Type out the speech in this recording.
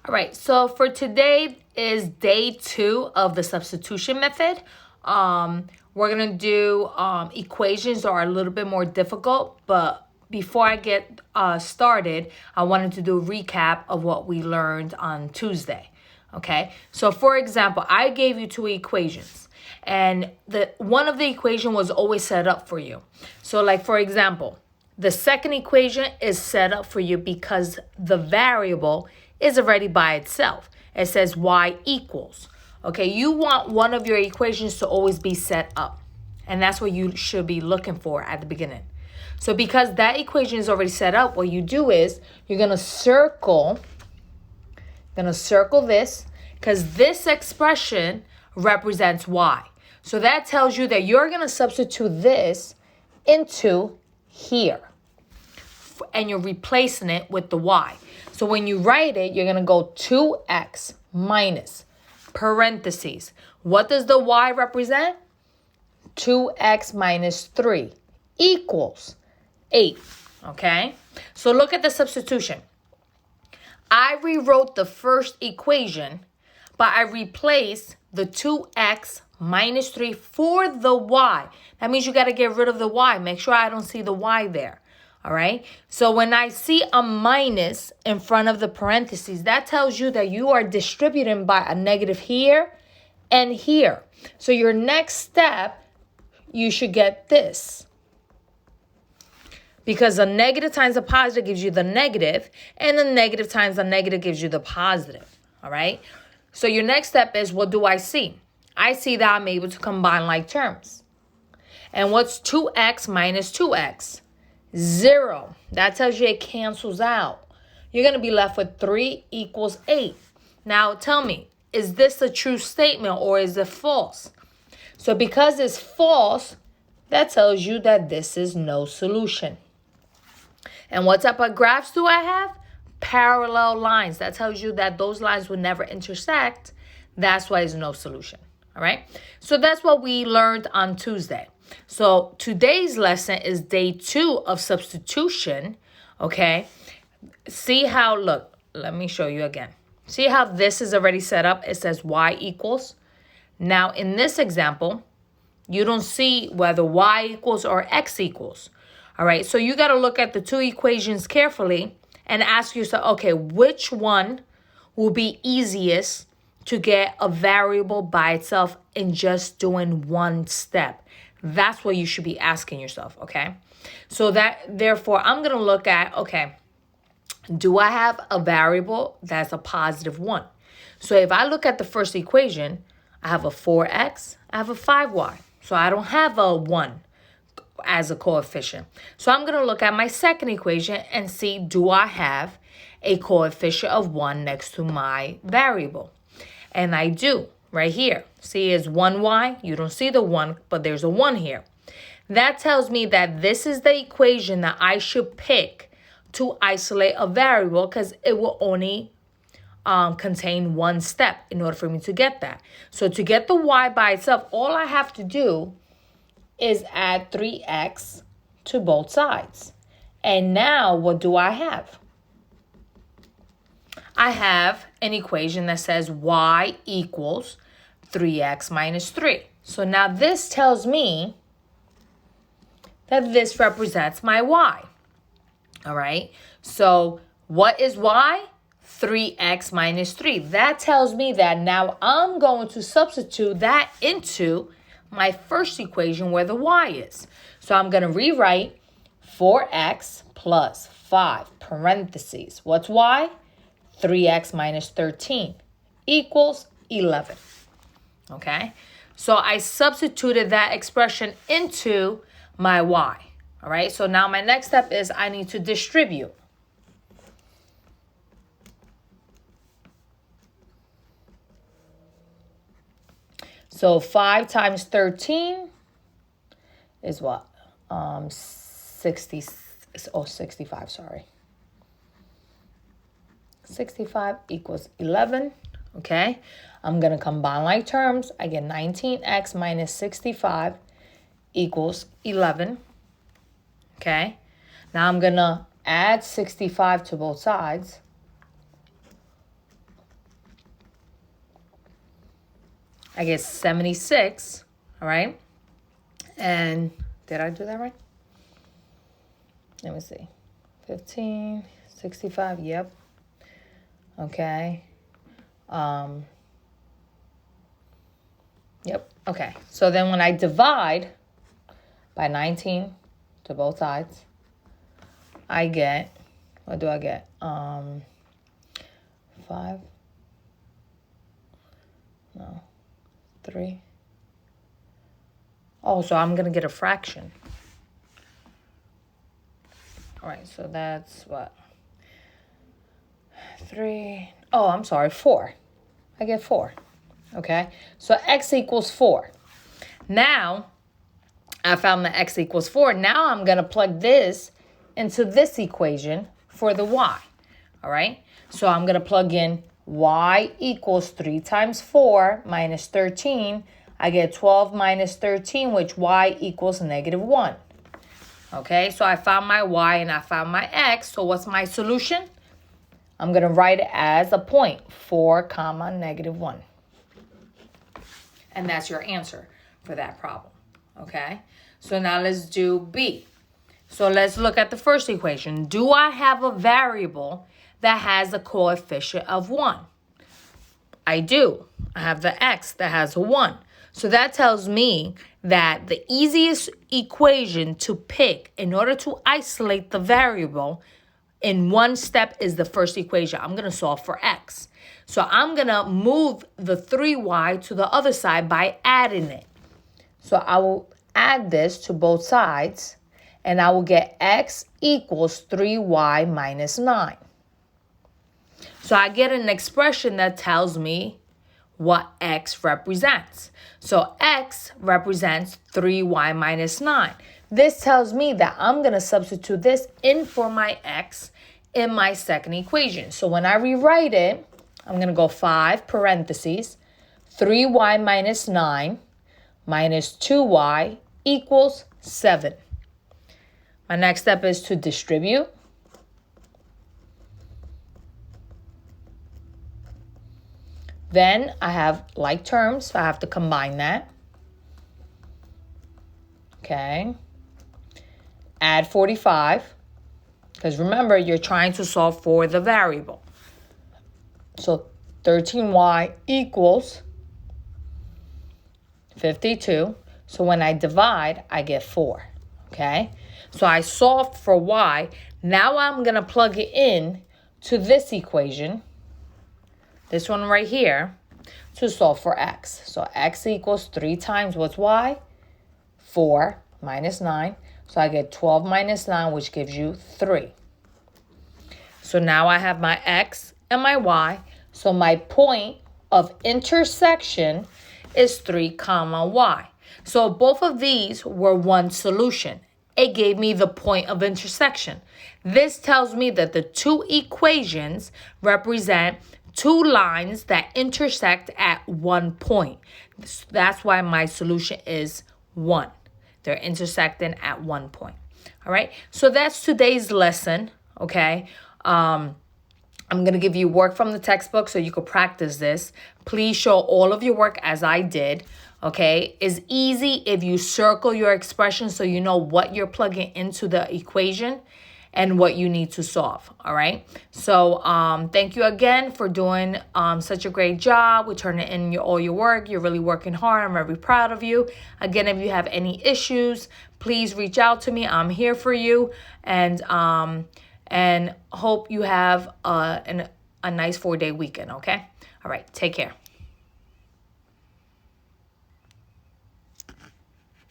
All right, so for today is day 2 of the substitution method. We're going to do equations that are a little bit more difficult, but before I get started, I wanted to do a recap of what we learned on Tuesday. Okay, so for example, I gave you 2 equations, and one of the equation was always set up for you. So like, for example, the second equation is set up for you because the variable is already by itself. It says y equals. Okay, you want one of your equations to always be set up. And that's what you should be looking for at the beginning. So because that equation is already set up, what you do is you're going to circle this because this expression represents y. So that tells you that you're going to substitute this into here. And you're replacing it with the y. So when you write it, you're going to go 2x minus parentheses. What does the y represent? 2x minus 3 equals 8. Okay? So look at the substitution. I rewrote the first equation, but I replaced the 2x minus 3 for the y. That means you got to get rid of the y. Make sure I don't see the y there. All right. So when I see a minus in front of the parentheses, that tells you that you are distributing by a negative here and here. So your next step, you should get this. Because a negative times a positive gives you the negative, and the negative times the negative gives you the positive. All right. So your next step is, what do I see? I see that I'm able to combine like terms. And what's 2x minus 2x? 0. That tells you it cancels out. You're going to be left with 3 equals 8. Now tell me, is this a true statement or is it false? So because it's false, that tells you that this is no solution. And what type of graphs do I have? Parallel lines. That tells you that those lines will never intersect. That's why it's no solution. All right. So that's what we learned on Tuesday. So today's lesson is day 2 of substitution. Okay. See how, look, let me show you again. See how this is already set up? It says y equals. Now in this example, you don't see whether y equals or x equals. All right. So you got to look at the 2 equations carefully and ask yourself, okay, which one will be easiest to get a variable by itself in just doing one step? That's what you should be asking yourself, okay? So therefore, I'm going to look at, okay, do I have a variable that's a positive 1? So if I look at the first equation, I have a 4x, I have a 5y. So I don't have a 1 as a coefficient. So I'm going to look at my second equation and see, do I have a coefficient of 1 next to my variable? And I do. Right here. See, it's 1y. You don't see the 1, but there's a 1 here. That tells me that this is the equation that I should pick to isolate a variable because it will only contain one step in order for me to get that. So to get the y by itself, all I have to do is add 3x to both sides. And now what do I have? I have an equation that says y equals 3x minus 3. So now this tells me that this represents my y. All right. So what is y? 3x minus 3. That tells me that now I'm going to substitute that into my first equation where the y is. So I'm going to rewrite 4x plus 5 parentheses. What's y? 3x minus 13 equals 11. Okay, so I substituted that expression into my y. All right, so now my next step is I need to distribute. So 5 times 13 is what? 65, sorry. 65 equals 11, okay? I'm going to combine like terms. I get 19x minus 65 equals 11, okay? Now I'm going to add 65 to both sides. I get 76, all right? And did I do that right? Let me see. 15, 65, yep. Okay. Yep, okay. So then when I divide by 19 to both sides, I get, what do I get? 5, no, 3. Oh, so I'm going to get a fraction. All right, so that's what? 3. Oh, I'm sorry, 4. I get 4. Okay, so x equals 4. Now, I found that x equals 4. Now I'm going to plug this into this equation for the y. All right, so I'm going to plug in y equals 3 times 4 minus 13. I get 12 minus 13, which y equals -1. Okay, so I found my y and I found my x. So what's my solution? I'm going to write it as a point, 4 comma -1. And that's your answer for that problem. Okay, so now let's do B. So let's look at the first equation. Do I have a variable that has a coefficient of 1? I do. I have the x that has a 1. So that tells me that the easiest equation to pick in order to isolate the variable in one step is the first equation. I'm going to solve for x. So I'm going to move the 3y to the other side by adding it. So I will add this to both sides, and I will get x equals 3y minus 9. So I get an expression that tells me what x represents. So x represents 3y minus 9. This tells me that I'm going to substitute this in for my x in my second equation. So when I rewrite it, I'm going to go 5 parentheses, 3y minus 9 minus 2y equals 7. My next step is to distribute. Then I have like terms, so I have to combine that. Okay. Add 45, because remember, you're trying to solve for the variable. So 13y equals 52. So when I divide, I get 4. Okay. So I solved for y. Now I'm going to plug it in to this equation, this one right here, to solve for x. So x equals 3 times what's y? 4 minus 9. So I get 12 minus 9, which gives you 3. So now I have my x and my y. So my point of intersection is 3 comma y. So both of these were one solution. It gave me the point of intersection. This tells me that the two equations represent two lines that intersect at one point. That's why my solution is 1. They're intersecting at one point. All right. So that's today's lesson. Okay. I'm going to give you work from the textbook so you can practice this. Please show all of your work as I did. Okay. It's easy if you circle your expression so you know what you're plugging into the equation and what you need to solve. All right. So thank you again for doing such a great job with turning in all your work. You're really working hard. I'm very proud of you. Again, if you have any issues, please reach out to me. I'm here for you. And hope you have a nice 4-day weekend. Okay. All right. Take care.